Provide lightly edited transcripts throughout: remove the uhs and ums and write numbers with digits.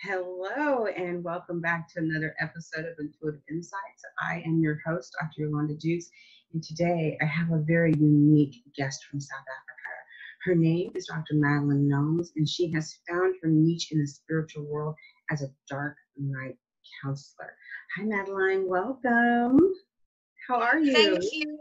Hello, and welcome back to another episode of Intuitive Insights. I am your host, Dr. Yolanda Dukes, and today I have a very unique guest from South Africa. Her name is Dr. Madelaine Gomes, and she has found her niche in the spiritual world as a dark night counselor. Hi, Madelaine. Welcome. How are Thank you? you.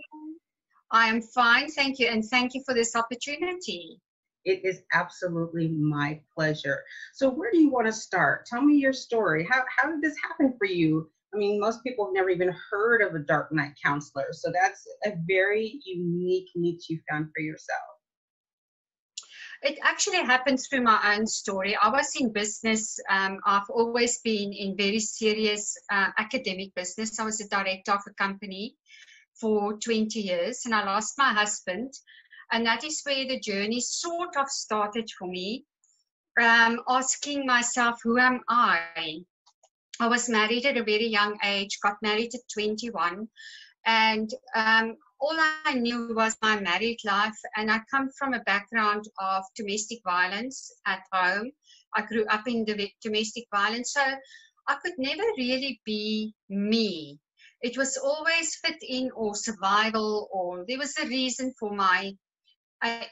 I am fine, thank you, and thank you for this opportunity. It is absolutely my pleasure. So, where do you want to start? Tell me your story. How did this happen for you? I mean, most people have never even heard of a dark night counselor. So, that's a very unique niche you found for yourself. It actually happened through my own story. I was in business. I've always been in very serious academic business. I was a director of a company for 20 years, and I lost my husband. And that is where the journey sort of started for me, asking myself, who am I? I was married at a very young age, got married at 21, and all I knew was my married life. And I come from a background of domestic violence at home. I grew up in the domestic violence, so I could never really be me. It was always fit in or survival, or there was a reason for my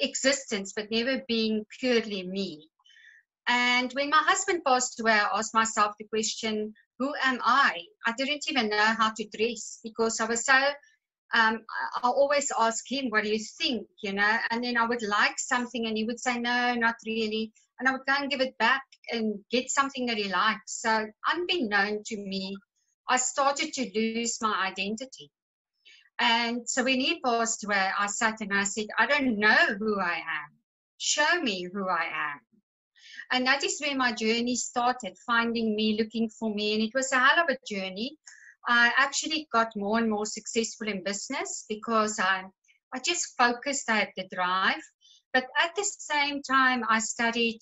existence, but never being purely me. And when my husband passed away, I asked myself the question, who am I? I didn't even know how to dress because I was so, I always ask him, what do you think, and then I would like something and he would say, no, not really. And I would go and give it back and get something that he likes. So unbeknown to me, I started to lose my identity. And so when he passed away, I sat and I said, I don't know who I am. Show me who I am. And that is where my journey started, finding me, looking for me. And it was a hell of a journey. I actually got more and more successful in business because I just focused, I had the drive. But at the same time, I studied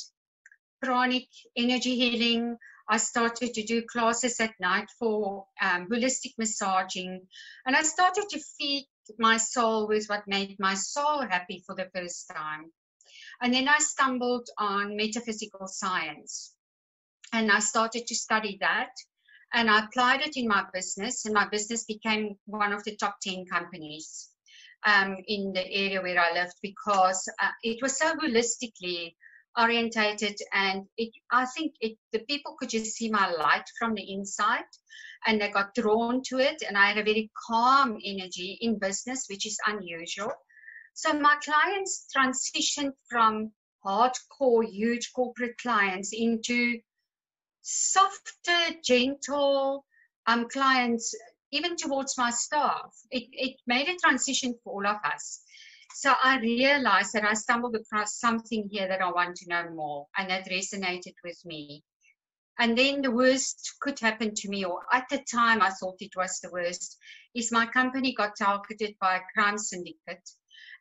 pranic energy healing. I started to do classes at night for holistic massaging. And I started to feed my soul with what made my soul happy for the first time. And then I stumbled on metaphysical science. And I started to study that. And I applied it in my business. And my business became one of the top 10 companies in the area where I lived because it was so holistically orientated, and I think the people could just see my light from the inside, and they got drawn to it. And I had a very calm energy in business, which is unusual. So my clients transitioned from hardcore, huge corporate clients into softer, gentle clients, even towards my staff. It made a transition for all of us. So I realized that I stumbled across something here that I want to know more, and that resonated with me. And then the worst could happen to me, or at the time I thought it was the worst, is my company got targeted by a crime syndicate,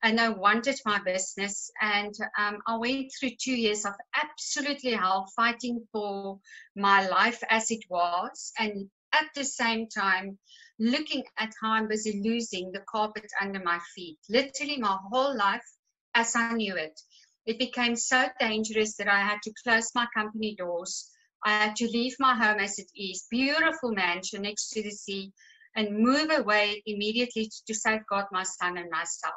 and they wanted my business. And I went through 2 years of absolutely hell, fighting for my life as it was, and at the same time looking at how I'm busy losing the carpet under my feet. Literally my whole life as I knew it. It became so dangerous that I had to close my company doors. I had to leave my home as it is, beautiful mansion next to the sea, and move away immediately to safeguard my son and myself.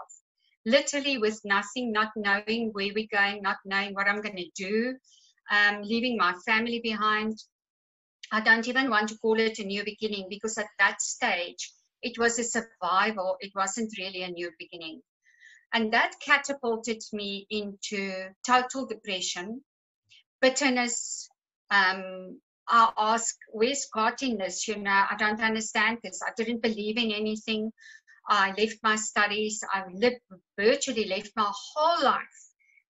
Literally with nothing, not knowing where we're going, not knowing what I'm going to do, leaving my family behind. I don't even want to call it a new beginning because at that stage, it was a survival. It wasn't really a new beginning. And that catapulted me into total depression, bitterness. I asked, where's God in this? I don't understand this. I didn't believe in anything. I left my studies. I virtually left my whole life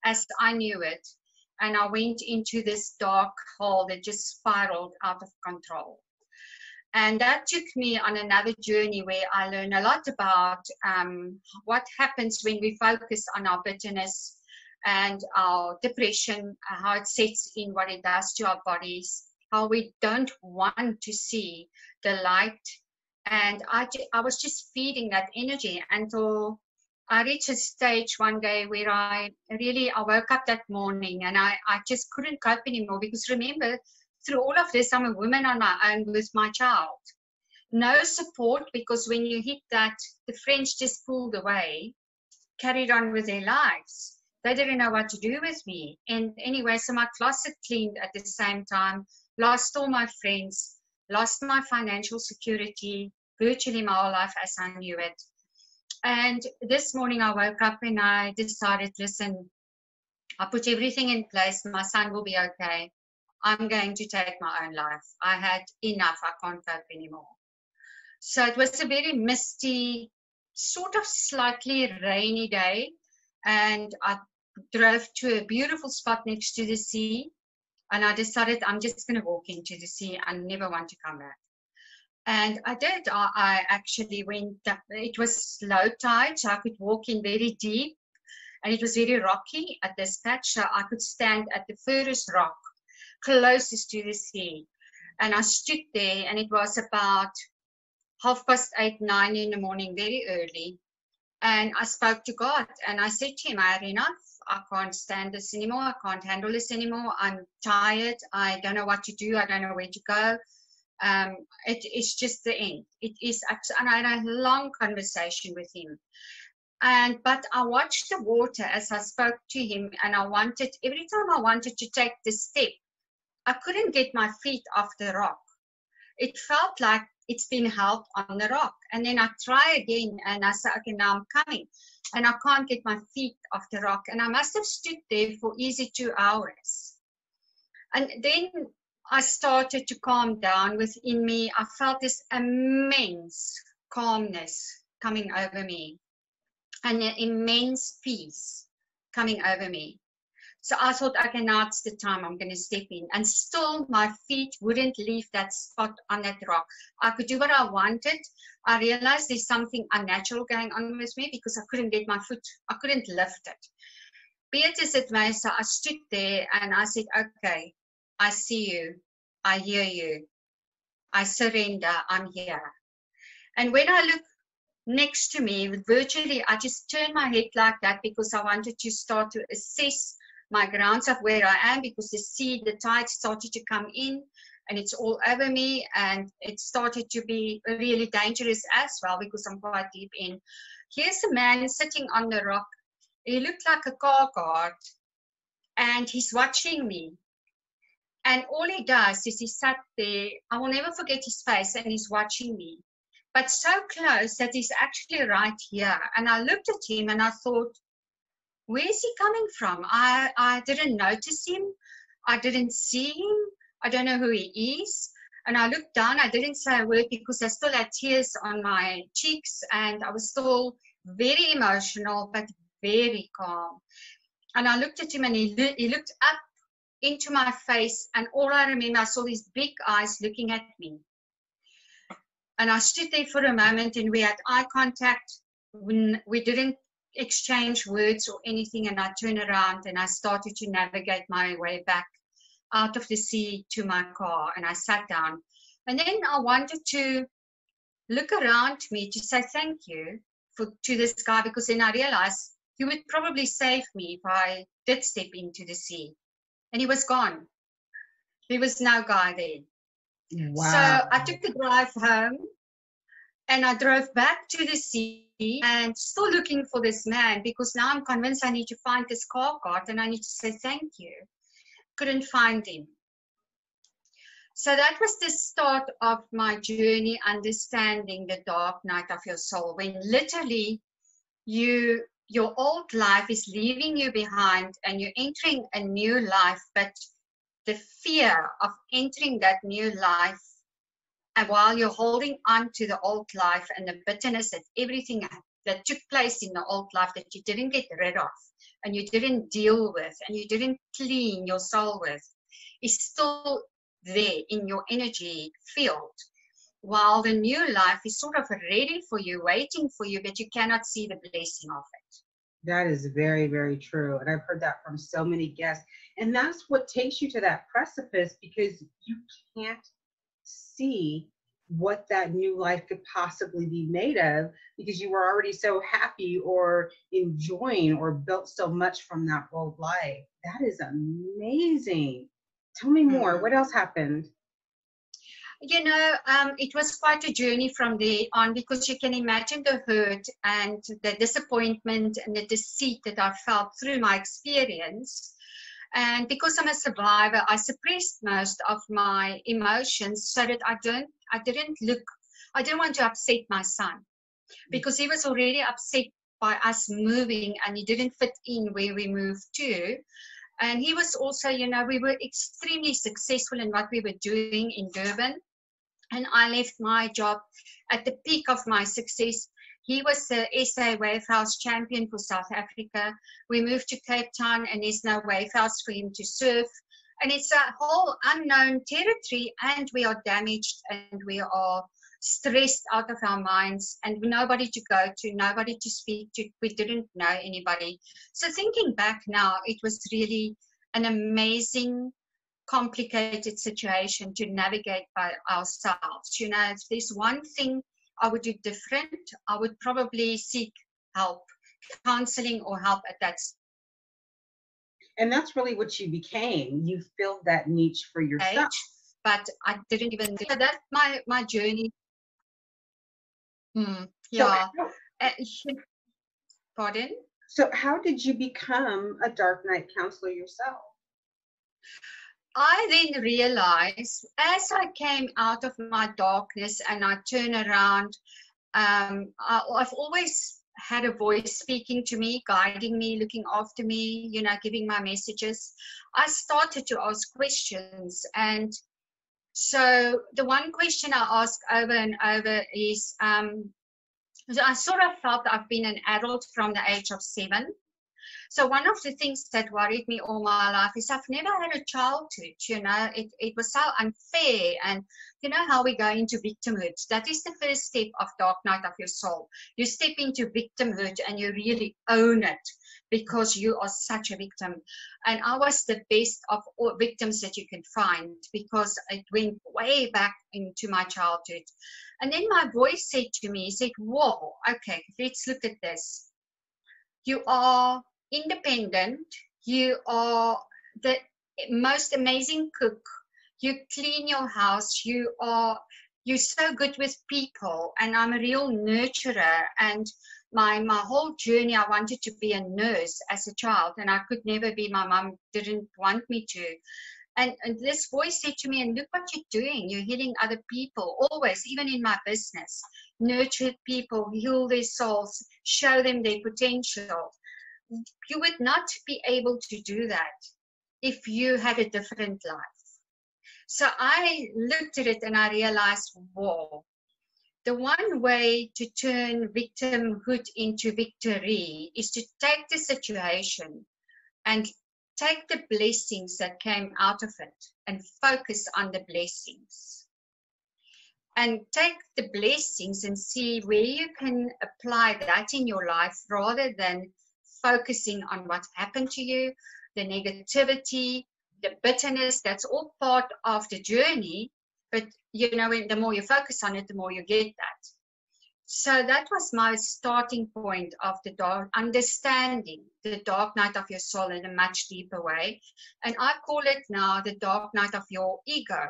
as I knew it. And I went into this dark hole that just spiraled out of control. And that took me on another journey where I learned a lot about what happens when we focus on our bitterness and our depression, how it sets in, what it does to our bodies, how we don't want to see the light. And I was just feeding that energy until I reached a stage one day where I woke up that morning and I just couldn't cope anymore, because remember, through all of this, I'm a woman on my own with my child. No support, because when you hit that, the French just pulled away, carried on with their lives. They didn't know what to do with me. And anyway, so my closet cleaned at the same time, lost all my friends, lost my financial security, virtually my whole life as I knew it. And this morning I woke up and I decided, listen, I put everything in place. My son will be okay. I'm going to take my own life. I had enough. I can't cope anymore. So it was a very misty, sort of slightly rainy day. And I drove to a beautiful spot next to the sea. And I decided I'm just going to walk into the sea. I never want to come back. And I did. I actually went, it was low tide, so I could walk in very deep. And it was very rocky at this patch, so I could stand at the furthest rock, closest to the sea. And I stood there, and it was about 8:30, 9 in the morning, very early. And I spoke to God, and I said to him, I had enough. I can't stand this anymore. I can't handle this anymore. I'm tired. I don't know what to do. I don't know where to go. It is just the end. It is, and I had a long conversation with him. But I watched the water as I spoke to him, and every time I wanted to take the step, I couldn't get my feet off the rock. It felt like it's been held on the rock. And then I try again, and I say, okay, now I'm coming. And I can't get my feet off the rock. And I must have stood there for easy 2 hours. And then I started to calm down within me. I felt this immense calmness coming over me, and an immense peace coming over me. So I thought, okay, now it's the time I'm going to step in. And still my feet wouldn't leave that spot on that rock. I could do what I wanted. I realized there's something unnatural going on with me because I couldn't get my foot, I couldn't lift it. Be it as it may, so I stood there and I said, okay, I see you. I hear you. I surrender. I'm here. And when I look next to me, virtually, I just turned my head like that because I wanted to start to assess my grounds of where I am, because the tide started to come in and it's all over me, and it started to be really dangerous as well because I'm quite deep in. Here's a man sitting on the rock. He looked like a car guard, and he's watching me. And all he does is he sat there. I will never forget his face, and he's watching me, but so close that he's actually right here. And I looked at him and I thought, where is he coming from? I didn't notice him. I didn't see him. I don't know who he is. And I looked down. I didn't say a word because I still had tears on my cheeks, and I was still very emotional, but very calm. And I looked at him, and he looked up into my face, and all I remember, I saw these big eyes looking at me. And I stood there for a moment, and we had eye contact. We didn't exchange words or anything, and I turned around and I started to navigate my way back out of the sea to my car, and I sat down. And then I wanted to look around me to say thank you to this guy, because then I realized he would probably save me if I did step into the sea. And he was gone. There was no guy there. Wow. So I took the drive home, and I drove back to the sea and still looking for this man, because now I'm convinced I need to find this car guard and I need to say thank you. Couldn't find him. So that was the start of my journey, understanding the dark night of your soul, when literally your old life is leaving you behind and you're entering a new life, but the fear of entering that new life, and while you're holding on to the old life and the bitterness that everything that took place in the old life that you didn't get rid of, and you didn't deal with, and you didn't clean your soul with, is still there in your energy field, while the new life is sort of ready for you, waiting for you, but you cannot see the blessing of it. That is very, very true. And I've heard that from so many guests. And that's what takes you to that precipice, because you can't see what that new life could possibly be made of, because you were already so happy or enjoying or built so much from that old life. That is amazing. Tell me more. What else happened? You know, it was quite a journey from there on, because you can imagine the hurt and the disappointment and the deceit that I felt through my experience. And because I'm a survivor, I suppressed most of my emotions so that I didn't want to upset my son, because he was already upset by us moving and he didn't fit in where we moved to. And he was also, you know, we were extremely successful in what we were doing in Durban. And I left my job at the peak of my success. He was the SA Wave House champion for South Africa. We moved to Cape Town, and there's no wave house for him to surf. And it's a whole unknown territory, and we are damaged, and we are stressed out of our minds, and nobody to go to, nobody to speak to. We didn't know anybody. So thinking back now, it was really an amazing, complicated situation to navigate by ourselves. You know, if there's one thing I would do different, I would probably seek help, counseling or help at that stage. And that's really what you became. You filled that niche for yourself. But I didn't even do that. My journey. Yeah. Pardon? So how did you become a dark night counselor yourself? I then realized, as I came out of my darkness and I turned around, I've always had a voice speaking to me, guiding me, looking after me, you know, giving my messages. I started to ask questions. And so the one question I ask over and over is, I sort of felt I've been an adult from the age of 7. So one of the things that worried me all my life is I've never had a childhood, you know, it was so unfair. And you know how we go into victimhood. That is the first step of dark night of your soul. You step into victimhood and you really own it because you are such a victim. And I was the best of all victims that you can find because it went way back into my childhood. And then my voice said to me, whoa, okay, let's look at this. You are independent, you are the most amazing cook, you clean your house, you're so good with people, and I'm a real nurturer. And my whole journey, I wanted to be a nurse as a child, and I could never be. My mom didn't want me to. And this voice said to me, and look what you're doing. You're healing other people, always, even in my business. Nurture people, heal their souls, show them their potential. You would not be able to do that if you had a different life. So I looked at it and I realized, whoa, the one way to turn victimhood into victory is to take the situation and take the blessings that came out of it and focus on the blessings. And take the blessings and see where you can apply that in your life rather than focusing on what happened to you, the negativity, the bitterness. That's all part of the journey. But, you know, the more you focus on it, the more you get that. So that was my starting point of the dark, understanding the dark night of your soul in a much deeper way. And I call it now the dark night of your ego.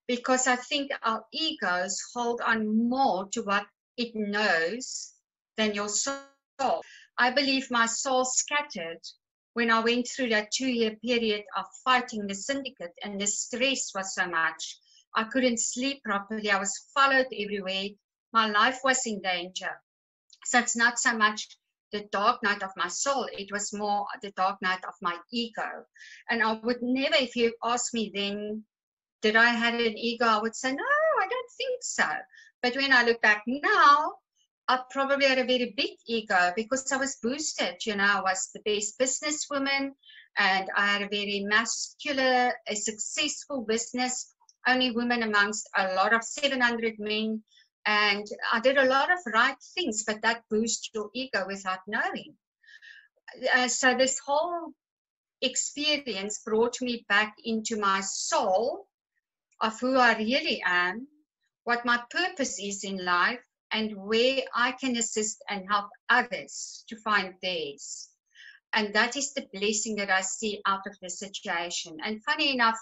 Because I think our egos hold on more to what it knows than your soul. I believe my soul scattered when I went through that 2-year period of fighting the syndicate, and the stress was so much. I couldn't sleep properly. I was followed everywhere. My life was in danger. So it's not so much the dark night of my soul. It was more the dark night of my ego. And I would never, if you ask me then, did I have an ego? I would say, no, I don't think so. But when I look back now, I probably had a very big ego because I was boosted. You know, I was the best businesswoman and I had a very muscular, a successful business, only woman amongst a lot of 700 men. And I did a lot of right things, but that boosts your ego without knowing. So this whole experience brought me back into my soul of who I really am, what my purpose is in life, and where I can assist and help others to find theirs. And that is the blessing that I see out of the situation. And funny enough,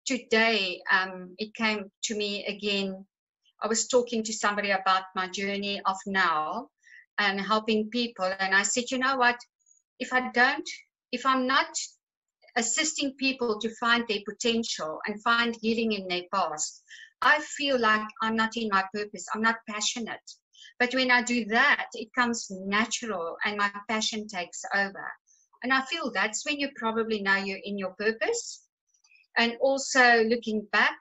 today it came to me again. I was talking to somebody about my journey of now and helping people. And I said, you know what, if I'm not assisting people to find their potential and find healing in their past, I feel like I'm not in my purpose. I'm not passionate. But when I do that, it comes natural and my passion takes over. And I feel that's when you probably know you're in your purpose. And also looking back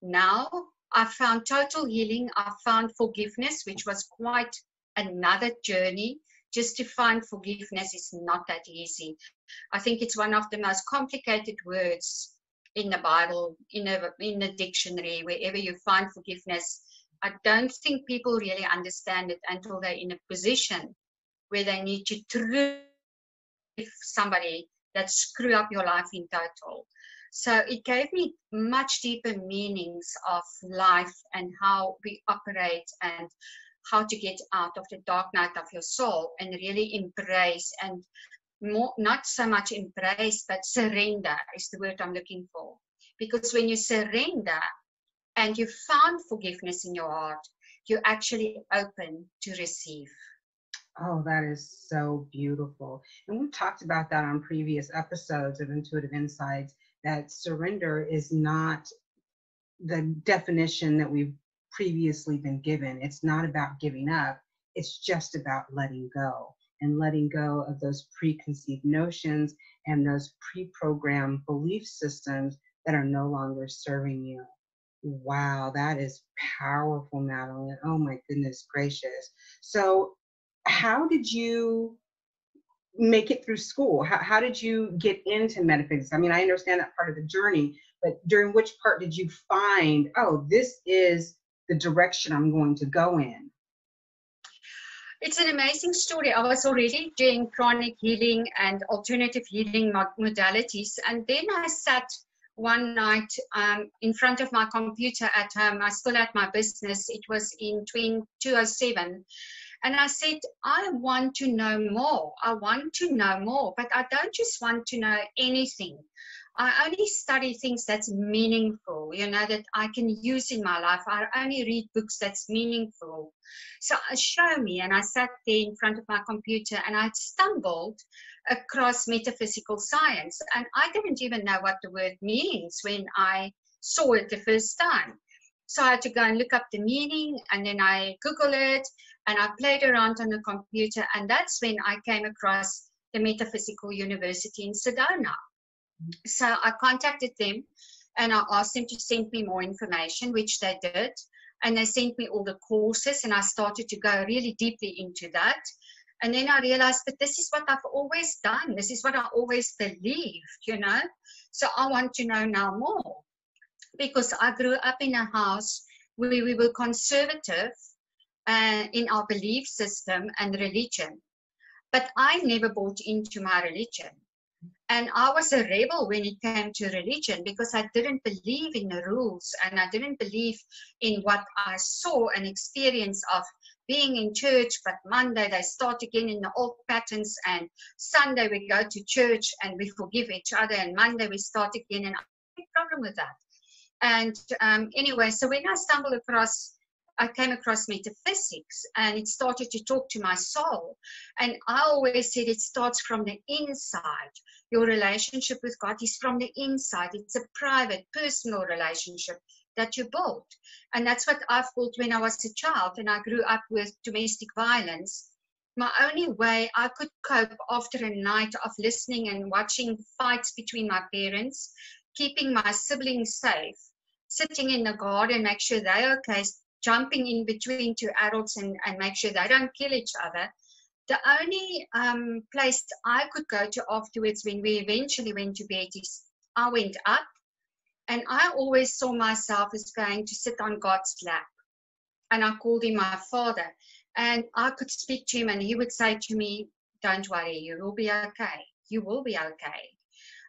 now, I found total healing. I found forgiveness, which was quite another journey. Just to find forgiveness is not that easy. I think it's one of the most complicated words in the Bible, in the dictionary, wherever you find forgiveness. I don't think people really understand it until they're in a position where they need to truly forgive somebody that screw up your life in total. So it gave me much deeper meanings of life and how we operate and how to get out of the dark night of your soul and really embrace, and more, not so much embrace, but surrender is the word I'm looking for. Because when you surrender and you found forgiveness in your heart, you're actually open to receive. Oh, that is so beautiful. And we've talked about that on previous episodes of Intuitive Insights, that surrender is not the definition that we've previously been given. It's not about giving up. It's just about letting go, and letting go of those preconceived notions and those pre-programmed belief systems that are no longer serving you. Wow, that is powerful, Madelaine. Oh my goodness gracious. So how did you make it through school? How did you get into metaphysics? I mean, I understand that part of the journey, but during which part did you find, oh, this is the direction I'm going to go in? It's an amazing story. I was already doing chronic healing and alternative healing modalities. And then I sat one night in front of my computer at home. I still had my business. It was in 2007. And I said, I want to know more. I want to know more, but I don't just want to know anything. I only study things that's meaningful, that I can use in my life. I only read books that's meaningful. So show me. And I sat there in front of my computer and I stumbled across metaphysical science. And I didn't even know what the word means when I saw it the first time. So I had to go and look up the meaning, and then I Googled it, and I played around on the computer, and that's when I came across the Metaphysical University in Sedona. So I contacted them, and I asked them to send me more information, which they did, and they sent me all the courses, and I started to go really deeply into that. And then I realized that this is what I've always done. This is what I always believed, So I want to know now more. Because I grew up in a house where we were conservative in our belief system and religion. But I never bought into my religion. And I was a rebel when it came to religion because I didn't believe in the rules, and I didn't believe in what I saw and experienced of being in church, but Monday they start again in the old patterns, and Sunday we go to church and we forgive each other, and Monday we start again, and I have no problem with that. And anyway, so when I came across metaphysics, and it started to talk to my soul. And I always said it starts from the inside. Your relationship with God is from the inside. It's a private, personal relationship that you build. And that's what I've built when I was a child, and I grew up with domestic violence. My only way I could cope after a night of listening and watching fights between my parents, keeping my siblings safe, sitting in the garden, make sure they're okay, jumping in between two adults and make sure they don't kill each other. The only place I could go to afterwards when we eventually went to bed is I went up, and I always saw myself as going to sit on God's lap. And I called him my father. And I could speak to him, and he would say to me, don't worry, you will be okay. You will be okay.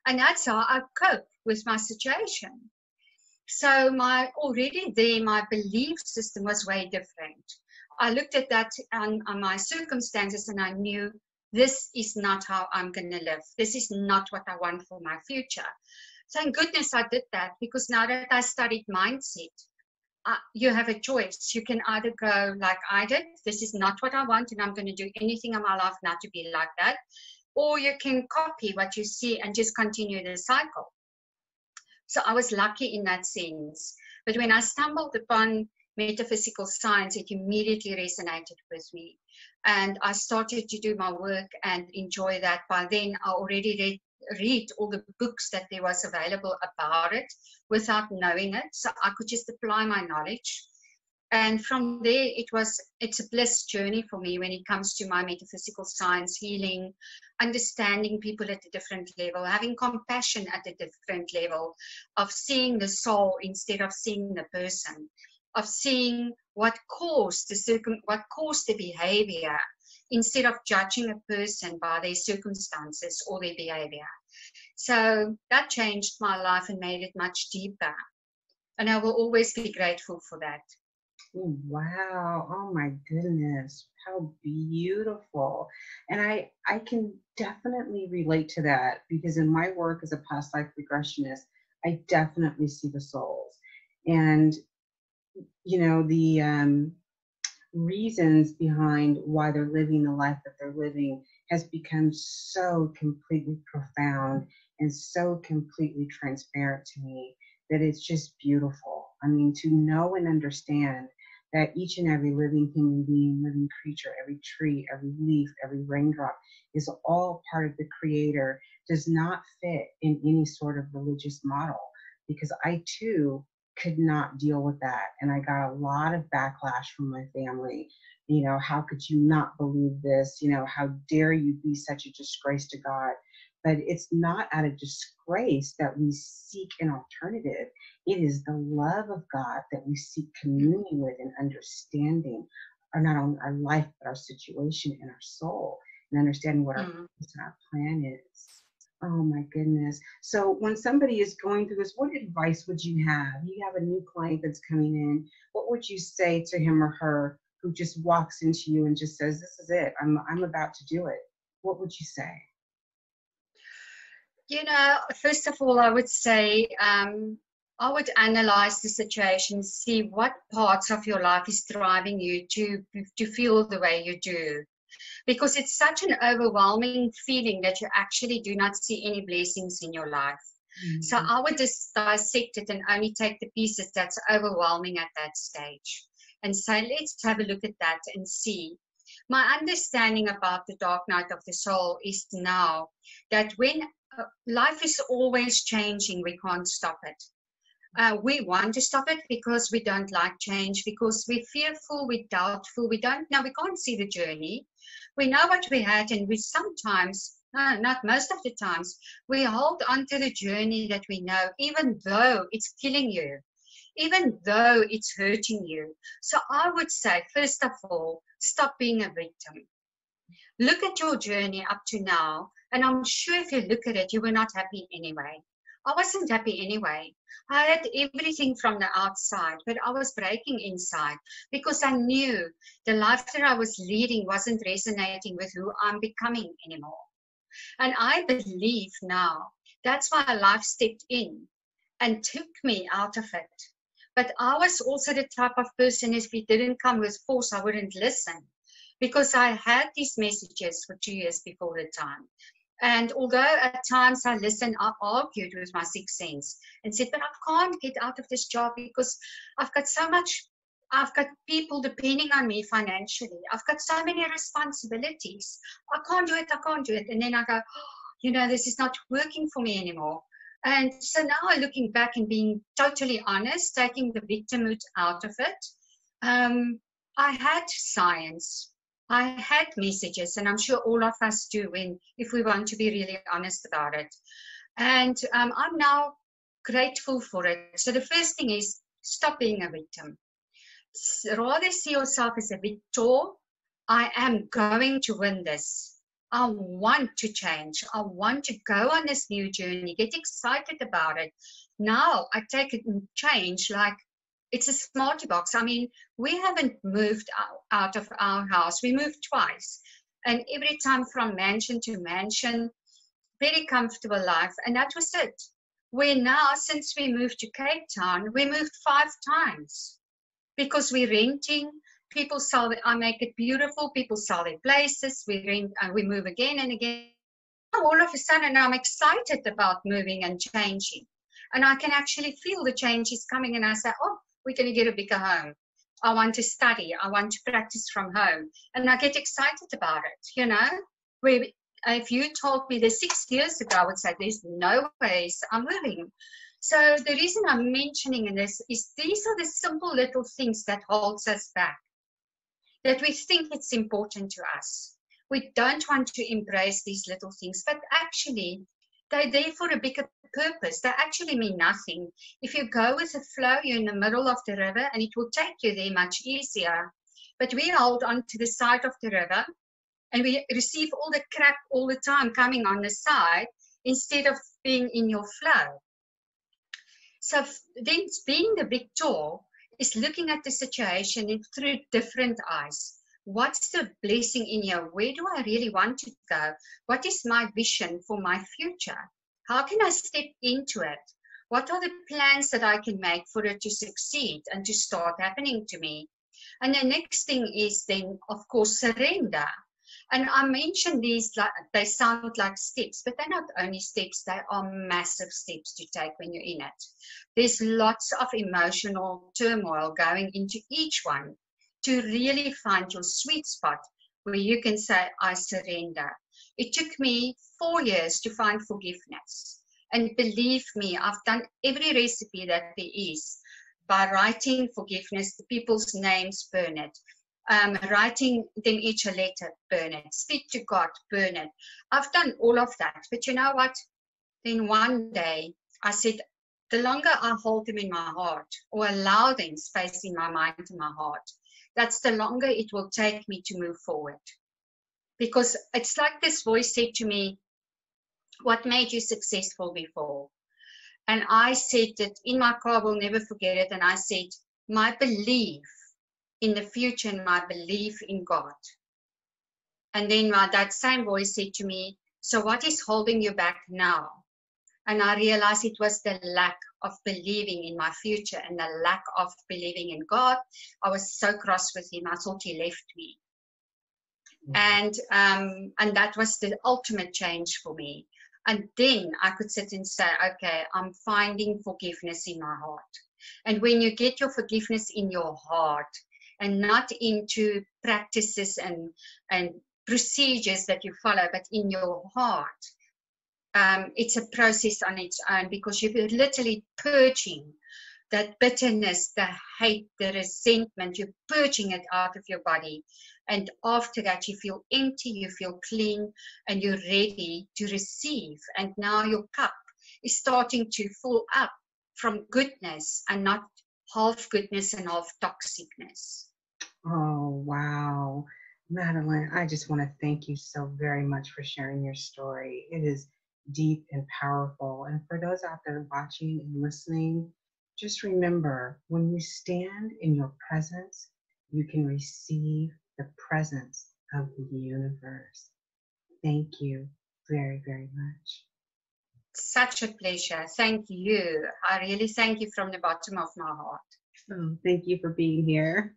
And that's how I cope with my situation. So my belief system was way different. I looked at that on my circumstances, and I knew this is not how I'm going to live. This is not what I want for my future. Thank goodness I did that, because now that I studied mindset, you have a choice. You can either go like I did, this is not what I want, and I'm going to do anything in my life not to be like that. Or you can copy what you see and just continue the cycle. So I was lucky in that sense. But when I stumbled upon metaphysical science, it immediately resonated with me. And I started to do my work and enjoy that. By then, I already read all the books that there was available about it without knowing it. So I could just apply my knowledge. And from there, it's a bliss journey for me when it comes to my metaphysical science, healing, understanding people at a different level, having compassion at a different level, of seeing the soul instead of seeing the person, of seeing what caused the behavior instead of judging a person by their circumstances or their behavior. So that changed my life and made it much deeper. And I will always be grateful for that. Wow. Oh my goodness. How beautiful. And I can definitely relate to that, because in my work as a past life regressionist, I definitely see the souls. And, you know, the reasons behind why they're living the life that they're living has become so completely profound and so completely transparent to me that it's just beautiful. I mean, to know and understand that each and every living human being, living creature, every tree, every leaf, every raindrop is all part of the Creator does not fit in any sort of religious model, because I too could not deal with that. And I got a lot of backlash from my family. You know, how could you not believe this? You know, how dare you be such a disgrace to God? But it's not out of disgrace that we seek an alternative. It is the love of God that we seek communion with and understanding, or not only our life, but our situation and our soul, and understanding what our purpose and our plan is. Oh my goodness. So when somebody is going through this, what advice would you have? You have a new client that's coming in. What would you say to him or her who just walks into you and just says, this is it, I'm about to do it? What would you say? You know, first of all, I would say I would analyze the situation, see what parts of your life is driving you to feel the way you do. Because it's such an overwhelming feeling that you actually do not see any blessings in your life. Mm-hmm. So I would just dissect it and only take the pieces that's overwhelming at that stage and say, let's have a look at that and see. My understanding about the dark night of the soul is now that when life is always changing, we can't stop it. We want to stop it because we don't like change, because we're fearful, we're doubtful, we don't know, we can't see the journey. We know what we had, and we sometimes, not most of the times, we hold on to the journey that we know, even though it's killing you, even though it's hurting you. So I would say, first of all, stop being a victim. Look at your journey up to now, and I'm sure if you look at it, you were not happy anyway. I wasn't happy anyway. I had everything from the outside, but I was breaking inside because I knew the life that I was leading wasn't resonating with who I'm becoming anymore. And I believe now that's why life stepped in and took me out of it. But I was also the type of person, if it didn't come with force, I wouldn't listen, because I had these messages for 2 years before the time. And although at times I listened, I argued with my sixth sense and said, but I can't get out of this job because I've got people depending on me financially. I've got so many responsibilities. I can't do it. And then I go, oh, you know, this is not working for me anymore. And so now I'm looking back and being totally honest, taking the victimhood out of it. I had science. I had messages, and I'm sure all of us do if we want to be really honest about it. And I'm now grateful for it. So the first thing is stop being a victim. Rather see yourself as a victor. I am going to win this. I want to change. I want to go on this new journey, get excited about it. Now I take it and change like it's a smarty box. I mean, we haven't moved out of our house. We moved twice. and every time from mansion to mansion, very comfortable life. And that was it. Where now, since we moved to Cape Town, we moved 5 times because we're renting. People sell it, I make it beautiful. People sell their places. We rent and we move again and again. All of a sudden, I'm excited about moving and changing. And I can actually feel the change is coming. And I say, oh, we're going to get a bigger home. I want to study. I want to practice from home. And I get excited about it, you know. If you told me this 6 years ago, I would say, there's no ways I'm moving. So the reason I'm mentioning this is these are the simple little things that holds us back, that we think it's important to us. We don't want to embrace these little things, but actually they're there for a bigger purpose. They actually mean nothing. If you go with the flow, you're in the middle of the river and it will take you there much easier. But we hold on to the side of the river and we receive all the crap all the time coming on the side instead of being in your flow. So then being the victor is looking at the situation through different eyes. What's the blessing in here? Where do I really want to go? What is my vision for my future? How can I step into it? What are the plans that I can make for it to succeed and to start happening to me? And the next thing is then, of course, surrender. And I mentioned these, like, they sound like steps, but they're not only steps, they are massive steps to take when you're in it. There's lots of emotional turmoil going into each one to really find your sweet spot where you can say, I surrender. It took me 4 years to find forgiveness. And believe me, I've done every recipe that there is by writing forgiveness, the people's names, burn it. Writing them each a letter, burn it. Speak to God, burn it. I've done all of that. But you know what? Then one day I said, the longer I hold them in my heart or allow them space in my mind and my heart, that's the longer it will take me to move forward. Because it's like this voice said to me, what made you successful before? And I said that in my car, I will never forget it. And I said, my belief in the future and my belief in God. And then that same voice said to me, so what is holding you back now? And I realized it was the lack of believing in my future and the lack of believing in God. I was so cross with him. I thought he left me. Mm-hmm. And that was the ultimate change for me. And then I could sit and say, okay, I'm finding forgiveness in my heart. And when you get your forgiveness in your heart and not into practices and procedures that you follow, but in your heart, it's a process on its own, because you're literally purging that bitterness, the hate, the resentment. You're purging it out of your body. And after that, you feel empty, you feel clean, and you're ready to receive. And now your cup is starting to fill up from goodness and not half goodness and half toxicness. Oh, wow. Madelaine, I just want to thank you so very much for sharing your story. It is deep and powerful. And for those out there watching and listening, just remember, when you stand in your presence, you can receive the presence of the universe. Thank you very, very much. Such a pleasure. Thank you. I really thank you from the bottom of my heart. Oh, thank you for being here.